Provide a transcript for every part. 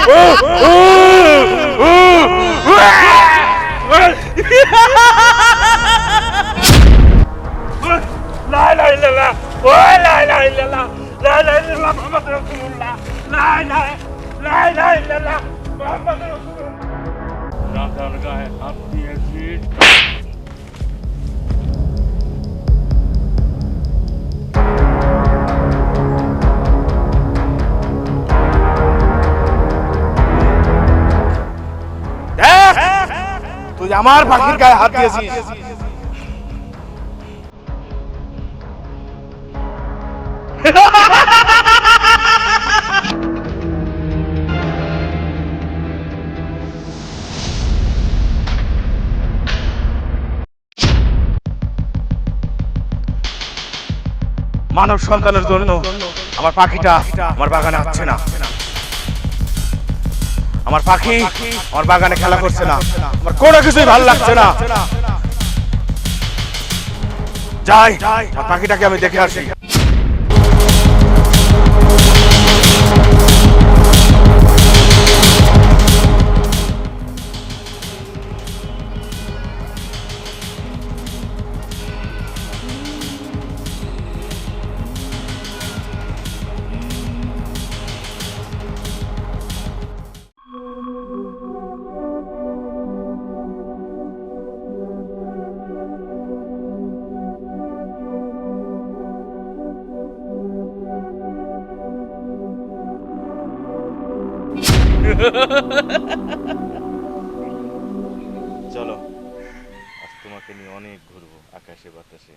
লা ইলাহা ইল্লাল্লাহ ও লা ইলাহা ইল্লাল্লাহ লা ইলাহা ইল্লাল্লাহ মুহাম্মাদুর রাসূলুল্লাহ লা ইলাহা ইল্লাল্লাহ মুহাম্মাদুর রাসূলুল্লাহ রাধার গায়ে হাত দিয়েছি তুই আমার পাখির গায়ে হাত দিয়েছিস মানব সন্তানের জন্য আমার পাখিটা আমার বাগানে আসছে না আমার পাখি আমার বাগানে খেলা করছে না আমার কোনো কিছুই ভালো লাগছে না যাই আমার পাখিটাকে আমি দেখে আসি চলো আজ তোমাকে নিয়ে অনেক ঘুরবো আকাশে বাতাসে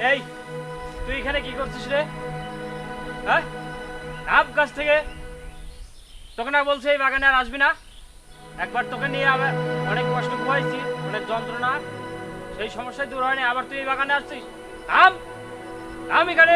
এই তুই এখানে কি করছিস রে হ্যাঁ আব গাছ থেকে তোকে না বলছে এই বাগানে আর আসবি না একবার তোকে নিয়ে আবার অনেক কষ্ট পোহাইছি অনেক যন্ত্রণা সেই সমস্যায় দূর হয়নি আবার তুই এই বাগানে আসছিস নাম নাম এখানে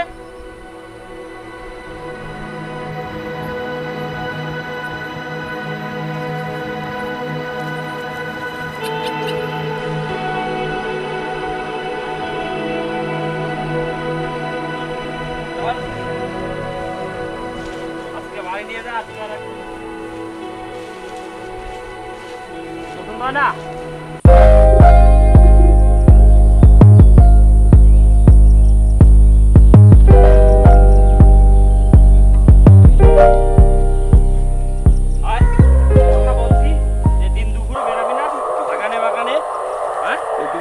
আজকে বাড়ি নিয়ে যা আজকে আর না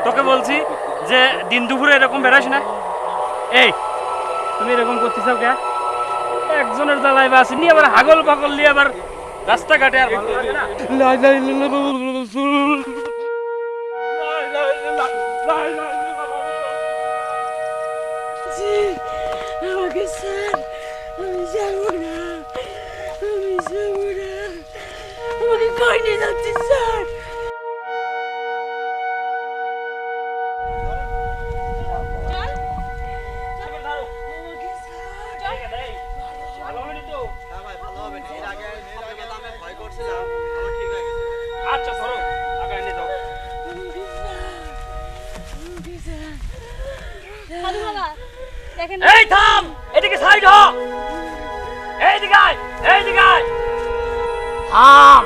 তোকে বলছি যে দিন দুপুরে এরকম বেড়াস না এই তুমি এরকম করতে চাও কে একজনের জ্বালায় বা আসেনি আবার হাগল পাগল নিয়ে আবার রাস্তাঘাটে আর ভালো লাগে না আমাকে স্যার আমি যাবো না আমাকে কই নিয়ে যাচ্ছি স্যার আচ্ছা ধরো আগে এনে দাও এই থাম এদিকে সাইড হ এইদিকে আয় এইদিকে আয় থাম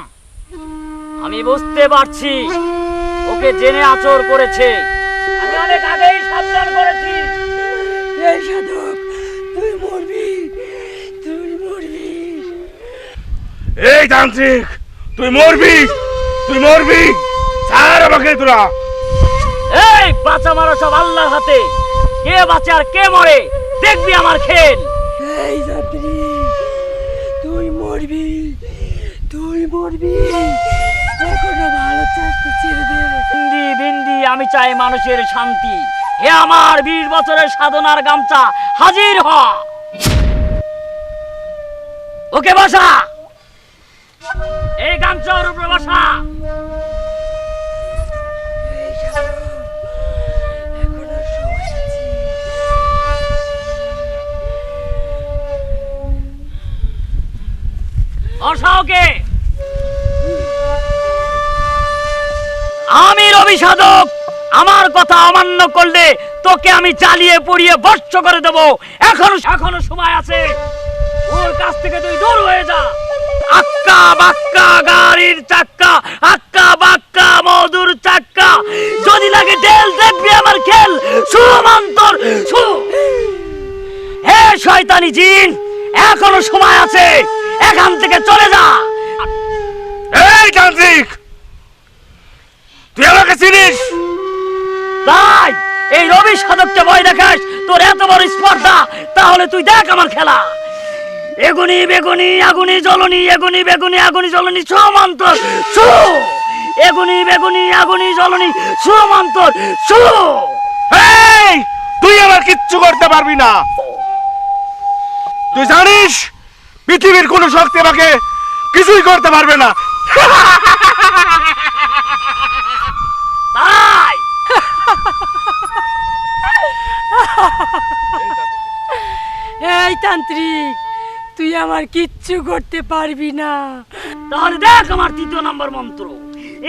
আমি বুঝতে পারছি ওকে জেনে আচর করেছে আমি অনেক আগেই সাবধান করেছি। এই সাধক, তুই মরবি, তুই মরবি। এই তান্ত্রিক, তুই মরবি, তুই মরবি। ছাড় আমাকে তোরা। এই বাঁচা মারা সব আল্লাহর হাতে, কে বাঁচে আর কে মরে দেখবি আমার খেল। এই যাত্রী, তুই মরবি, তুই মরবি। এখনো ভালো চাষতে ছেড়ে দে। বিন্দি বিন্দি আমি চাই মানুষের শান্তি। হে আমার 20 বছরের সাধনার গামছা, হাজির হ। ওকে বসা, এই গামছার উপরে বসা। এই সাধক, এখনো সময় আছে। বসা ওকে। আমি রবি সাধক, আমার কথা অমান্য করলে তোকে আমি জ্বালিয়ে পুড়িয়ে ভস্ম করে দেব। এখনো সময় আছে, ওর কাছ থেকে তুই দূর হয়ে যা। আক্কা বাক্কা গাড়ির চাক্কা, আক্কা বাক্কা মধুর চাক্কা, যদি লাগে ঢেল দেখবি আমার খেল। সুমন্তর সু। হে শয়তানি জিন, এখনো সময় আছে, এখান থেকে চলে যা। এই তান্ত্রিক, তুই আমাকে চিনিস? তাই এই রবি সাধককে ভয় দেখাস? তোর এত বড় স্পর্ধা, তাহলে তুই দেখ আমার খেলা। এগুনি বেগুনি আগুনি জ্বলনি, এগুনি বেগুনি আগুনি জ্বলনি, সুমন্তর সু। এগুনি বেগুনি আগুনি জ্বলনি, সুমন্তর সু। এই, তুই আমার কিচ্ছু করতে পারবি না। তুই জানিস পৃথিবীর কোন শক্তি আমাকে কিছুই করতে পারবে না। তাই এই তান্ত্রিক, তুই আমার কিচ্ছু করতে পারবি না। তাহলে দেখ আমার 3য় নম্বর মন্ত্র।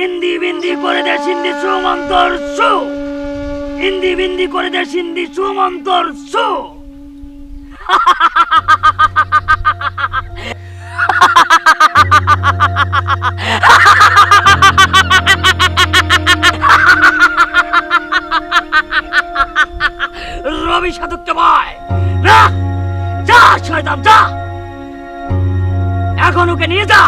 ইন্দি বিন্দি করে দে সিন্ধি সুমন্তর সু। ইন্দি বিন্দি করে দে সিন্ধি সুমন্তর সু। রবি সাধককে ভয় না। যা শয়তান যা, এখন ওকে নিয়ে যা।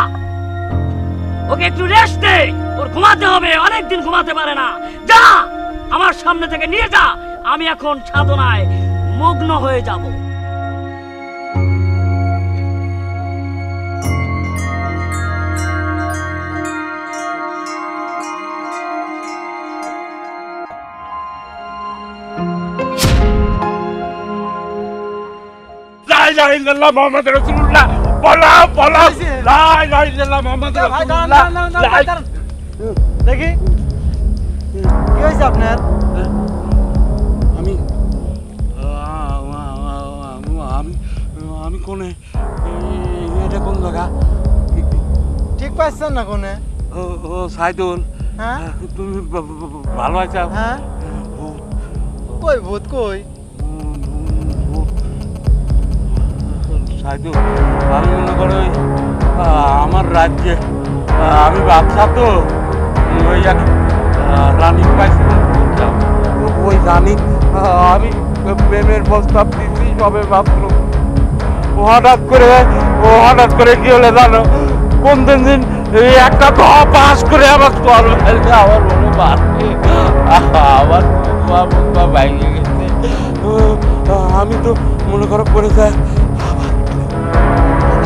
ওকে একটু রেস্ট দে, ওর ঘুমাতে হবে, অনেকদিন ঘুমাতে পারে না। যা আমার সামনে থেকে নিয়ে যা, আমি এখন সাধনায় মগ্ন হয়ে যাব। লা ইলাহা ইল্লাল্লাহ মুহাম্মাদুর রাসূলুল্লাহ। বলা বলা লা ইলাহা ইল্লাল্লাহ মুহাম্মাদুর রাসূলুল্লাহ। দেখি কি হয়েছে আপনার? আমি আমি আমি কোনে? এটা কোন জায়গা? ঠিক পাচ্ছেন না কোনে? ও সাইদুল, হ্যাঁ তুমি ভালো আছো? হ্যাঁ, কই ভূত কই? সাইদুল, আমি মনে করো আমার রাজ্যে আমি বাদশা, তো ওই এক রানী পাইছিলাম। ওই রানী আমি প্রেমের প্রস্তাব দিচ্ছি সবে মাত্র। হঠাৎ করে কি হলে জানো? কোন দিন এই একটা পাস করে আমার স্তর ফেলতে আমার মনে বাড়ছে, আমার বাইরে গেছে। আমি তো মনে করো পড়ে যায়।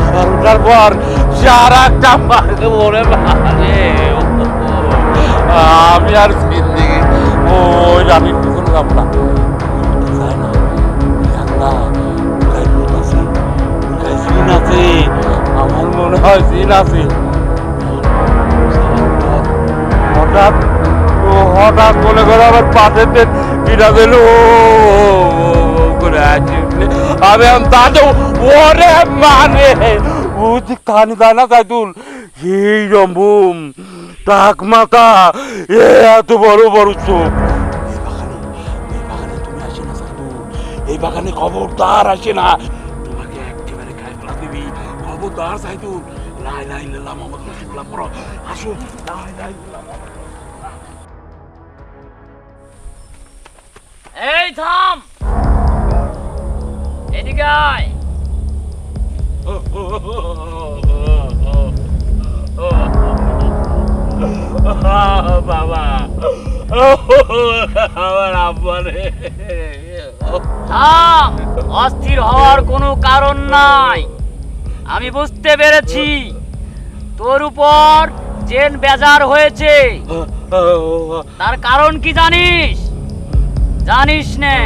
আবার ওঠার পর সারা একটা মাকে মরে মারে। আমি আর জিন্দিগি ওই রানীর পিছনে যাবো না। যায় না, একলা গায়ে ভূত আছে, গায়ে জিন আছে, আমার মনে হয় জিন আছে। হঠাৎ মনে করো আমার পাশে কিনা দিল করে আছে। আমি তাদের ওরে মানে কানি দানা সাইদুল, এই রম্বুম টাক মাথা, এত বড় বড় চোখ। এই বাগানে তুমি আসে না সাইদুল, এই বাগানে খবরদার আসে না, তোমাকে একেবারে খাই ফেলা দিবি। খবরদার সাইদুল, লা ইলাহা ইল্লাল্লাহ মুহাম্মাদুর রাসূলুল্লাহ পড়ো। আসো, লা ইলাহা ইল্লাল্লাহ। এই থাম, এদিকে আয়। বাবা আমার আব্বা রে। থাম, অস্থির হওয়ার কোনো কারণ নাই। আমি বুঝতে পেরেছি তোর উপর জেন বেজার হয়েছে। তার কারণ কি জানিস? জানিস না,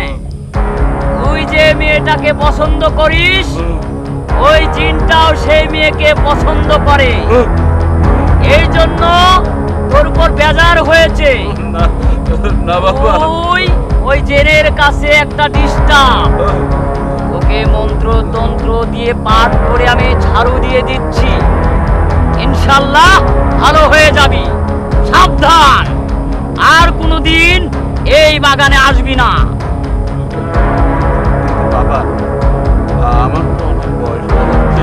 তুই যে মেয়েটাকে পছন্দ করিস ওই জিনটাও সেই মেয়েকে পছন্দ করে, এই জন্য তোর উপর বেজার হয়েছে। না বাবা, তুই ওই জেনের কাছে একটা ডিস্টার্ব, ওকে মন্ত্র তন্ত্র দিয়ে পাঠ করে আমি ঝাড়ু দিয়ে দিচ্ছি, ইনশাল্লাহ ভালো হয়ে যাবি। সাবধান, আর কোনোদিন এই বাগানে আসবি না। বাবা আমার তো অনেক বয়স হয়ে যাচ্ছে,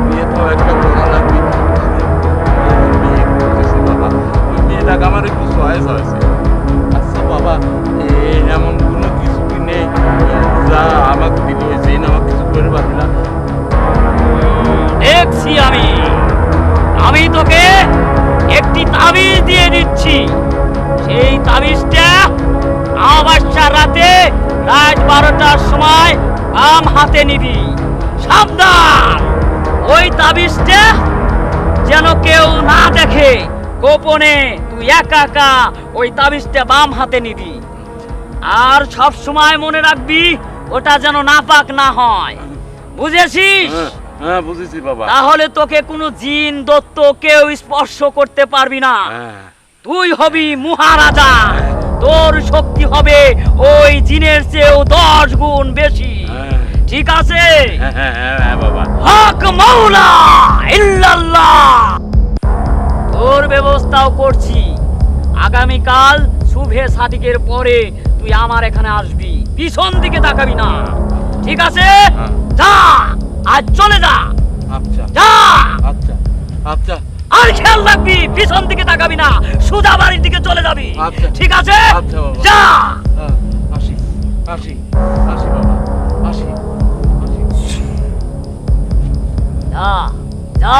বিয়ে তো একটা করা লাগবে। বিয়ে করতেছি বাবা, ওই মেয়েটাকে আমার একটু চয়েস হয়েছে। আচ্ছা বাবা, এমন কোনো কিছু কি নেই যা আমাকে দিলে যেন আমাকে কিছু করে পারবি না? দেখছি আমি তোকে একটি তাবিজ দিয়ে দিচ্ছি। সেই তাবিজটা আমাবস্যার রাতে রাত 12টার সময় বাম হাতে নিবি। সাবধান, ওই তাবিজটা যেন কেউ না দেখে, গোপনে তুই একা একা ওই তাবিজটা বাম হাতে নিবি। আর সব সময় মনে রাখবি ওটা যেন নাপাক না হয়, বুঝেছিস? হ্যাঁ বুঝেছি বাবা। তাহলে তোকে কোনো জিন দত্ত কেউ স্পর্শ করতে পারবি না। হ্যাঁ তুই হবি মহারাজা, তোর শক্তি হবে ওই জিনের চেয়েও 10 গুণ বেশি। হ্যাঁ। ঠিক আছে? হ্যাঁ হ্যাঁ বাবা। হক মাওলা ইল্লাল্লাহ। তোর ব্যবস্থাও করছি। আগামীকাল শুভে সাদিকের পরে তুই আমার এখানে আসবি, পিছন দিকে তাকাবি না, ঠিক আছে? হ্যাঁ। যা, আজ চলে যা। আচ্ছা যা, আচ্ছা আচ্ছা আর খেয়াল রাখবি, পিছন দিকে তাকাবি না, সোজা বাড়ির দিকে চলে যাবি, আচ্ছা। ঠিক আছে? আচ্ছা বাবা। যা। হ্যাঁ, আসি আসি আসি বাবা, আসি আসি। যা যা।